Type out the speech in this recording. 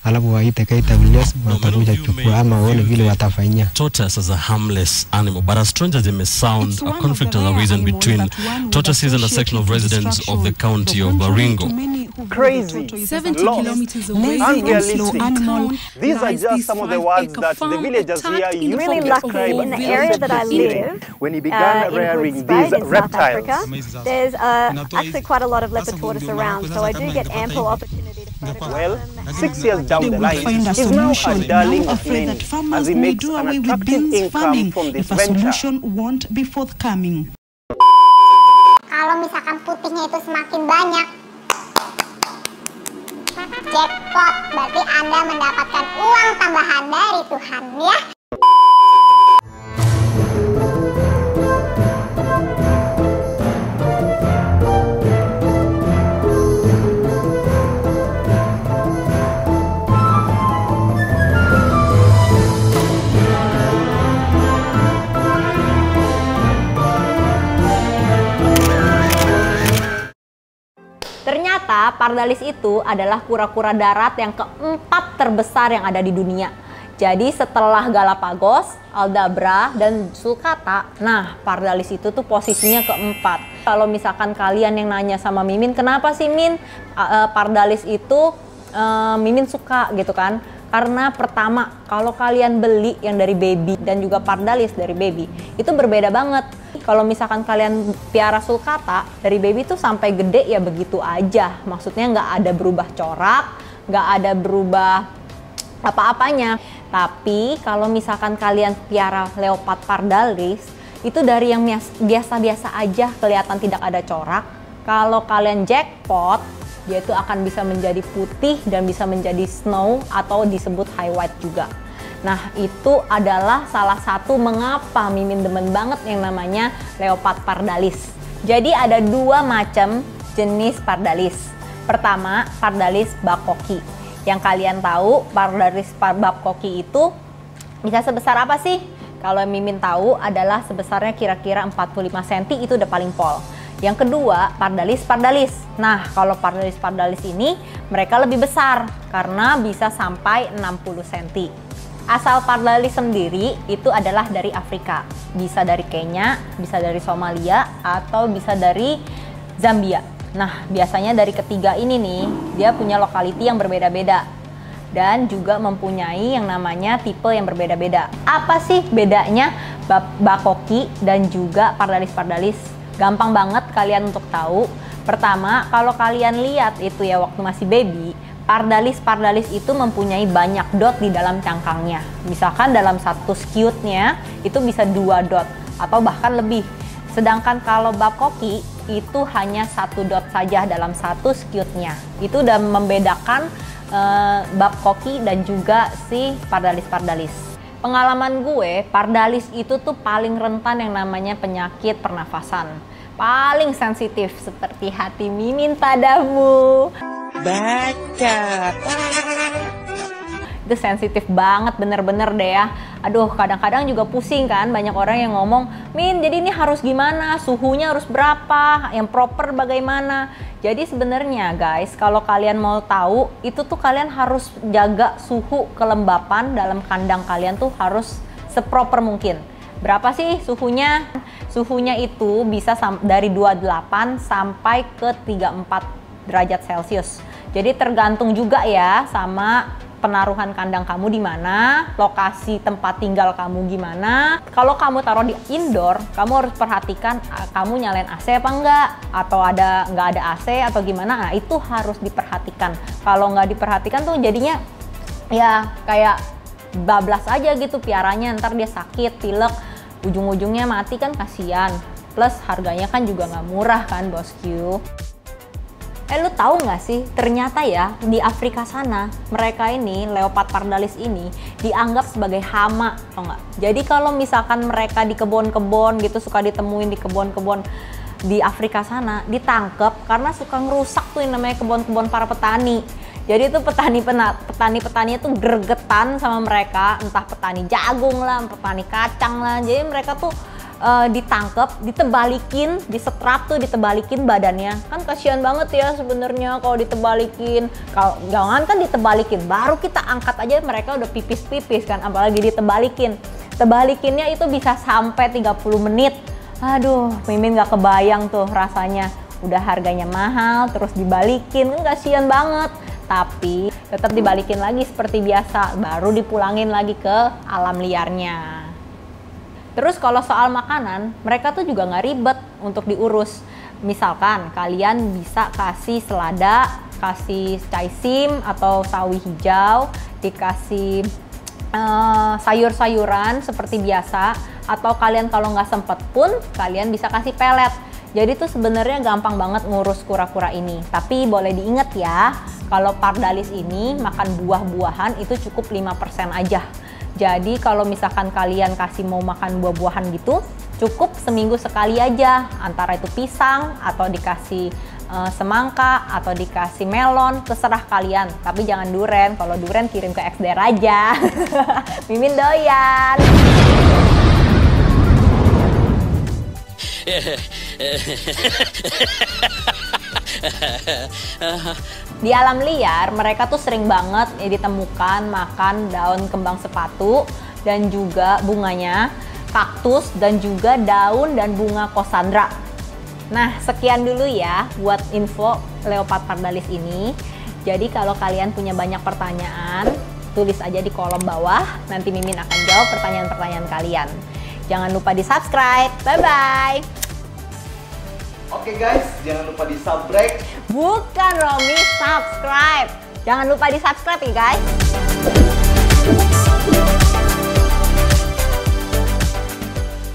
alafu waite KWS watakuja chukua ama waone vile watafanyia. Tortoise as a harmless animal, but as strange as it may sound, a conflict has arisen between tortoises and a section of residents of the county of Baringo. Crazy, 70 kilometers away, unrealistic. These are just some of the words that the villagers here really lucky in the area that I live. When he began rearing these reptiles. There's actually quite a lot of leopard tortoise around, so I do get ample opportunity to photograph Well, them. 6 years down the line, find a he's now solution. a darling Now of afraid many that farmers as he may makes do an away with attractive beans income farming from this if a venture. solution won't be forthcoming. Kalau misalkan putihnya itu semakin banyak, jackpot, berarti Anda mendapatkan uang tambahan dari Tuhan ya. Ternyata pardalis itu adalah kura-kura darat yang keempat terbesar yang ada di dunia. Jadi setelah Galapagos, Aldabra, dan Sulcata, nah pardalis itu tuh posisinya keempat. Kalau misalkan kalian yang nanya sama Mimin, kenapa sih Min pardalis itu Mimin suka gitu kan? Karena pertama, kalau kalian beli yang dari baby dan juga pardalis dari baby, itu berbeda banget. Kalau misalkan kalian piara sulcata, dari baby tuh sampai gede ya begitu aja. Maksudnya nggak ada berubah corak, nggak ada berubah apa-apanya. Tapi kalau misalkan kalian piara leopard pardalis, itu dari yang biasa-biasa aja kelihatan tidak ada corak. Kalau kalian jackpot, dia itu akan bisa menjadi putih dan bisa menjadi snow atau disebut high white juga. Nah, itu adalah salah satu mengapa Mimin demen banget yang namanya leopard pardalis. Jadi ada dua macam jenis pardalis. Pertama, pardalis Babcock. Yang kalian tahu, pardalis Babcock itu bisa sebesar apa sih? Kalau Mimin tahu adalah sebesarnya kira-kira 45 cm, itu udah paling pol. Yang kedua, pardalis. Nah, kalau pardalis ini mereka lebih besar karena bisa sampai 60 cm. Asal pardalis sendiri itu adalah dari Afrika. Bisa dari Kenya, bisa dari Somalia, atau bisa dari Zambia. Nah, biasanya dari ketiga ini nih, dia punya lokality yang berbeda-beda. Dan juga mempunyai yang namanya tipe yang berbeda-beda. Apa sih bedanya Babcock dan juga pardalis? Gampang banget kalian untuk tahu. Pertama, kalau kalian lihat itu ya waktu masih baby, pardalis itu mempunyai banyak dot di dalam cangkangnya. Misalkan dalam satu skewtnya itu bisa 2 dot atau bahkan lebih. Sedangkan kalau Babcock itu hanya 1 dot saja dalam satu skewtnya. Itu udah membedakan Babcock dan juga si pardalis. Pengalaman gue, pardalis itu tuh paling rentan yang namanya penyakit pernafasan. Paling sensitif seperti hati Mimin padamu. Baca. Itu sensitif banget, bener-bener deh ya. Aduh, kadang-kadang juga pusing kan, banyak orang yang ngomong, Min, jadi ini harus gimana, suhunya harus berapa, yang proper bagaimana. Jadi sebenarnya guys, kalau kalian mau tahu, itu tuh kalian harus jaga suhu kelembapan dalam kandang kalian tuh harus seproper mungkin. Berapa sih suhunya? Suhunya itu bisa dari 28 sampai ke 34 derajat Celcius. Jadi tergantung juga ya sama penaruhan kandang kamu di mana, lokasi tempat tinggal kamu gimana. Kalau kamu taruh di indoor, kamu harus perhatikan kamu nyalain AC apa enggak, atau nggak ada AC atau gimana. Nah, itu harus diperhatikan. Kalau nggak diperhatikan tuh jadinya ya kayak bablas aja gitu piaranya, ntar dia sakit, pilek, ujung-ujungnya mati kan kasihan. Plus harganya kan juga nggak murah kan bosku. Lu tahu nggak sih, ternyata ya di Afrika sana mereka ini leopard pardalis ini dianggap sebagai hama, tau nggak? Jadi kalau misalkan mereka di kebun-kebun gitu suka ditemuin di kebun-kebun di Afrika sana, ditangkep karena suka ngerusak tuh yang namanya kebun-kebun para petani. Jadi itu petani-petani itu gregetan sama mereka, entah petani jagung lah, petani kacang lah. Jadi mereka tuh ditangkep, ditebalikin, disetrap tuh, ditebalikin badannya. Kan kasihan banget ya sebenarnya kalau ditebalikin. Kalau jangan kan ditebalikin, baru kita angkat aja mereka udah pipis-pipis kan, apalagi ditebalikin. Tebalikinnya itu bisa sampai 30 menit. Aduh, Mimin gak kebayang tuh rasanya. Udah harganya mahal, terus dibalikin, kan kasihan banget. Tapi tetap dibalikin lagi seperti biasa, baru dipulangin lagi ke alam liarnya. Terus kalau soal makanan, mereka tuh juga nggak ribet untuk diurus. Misalkan kalian bisa kasih selada, kasih caisim atau sawi hijau, dikasih sayur-sayuran seperti biasa, atau kalian kalau nggak sempet pun kalian bisa kasih pelet. Jadi tuh sebenarnya gampang banget ngurus kura-kura ini. Tapi boleh diingat ya, kalau pardalis ini makan buah-buahan itu cukup 5% aja. Jadi kalau misalkan kalian mau makan buah-buahan gitu, cukup seminggu sekali aja. Antara itu pisang, atau dikasih semangka, atau dikasih melon, terserah kalian. Tapi jangan duren, kalau duren kirim ke XDR aja. Mimin doyan. Di alam liar mereka tuh sering banget ditemukan makan daun kembang sepatu dan juga bunganya, kaktus dan juga daun dan bunga kosandra. Nah, sekian dulu ya buat info leopard pardalis ini. Jadi kalau kalian punya banyak pertanyaan, tulis aja di kolom bawah, nanti Mimin akan jawab pertanyaan-pertanyaan kalian. Jangan lupa di subscribe. Bye-bye. Oke guys, jangan lupa di subscribe. Bukan Romi, subscribe. Jangan lupa di subscribe ya guys.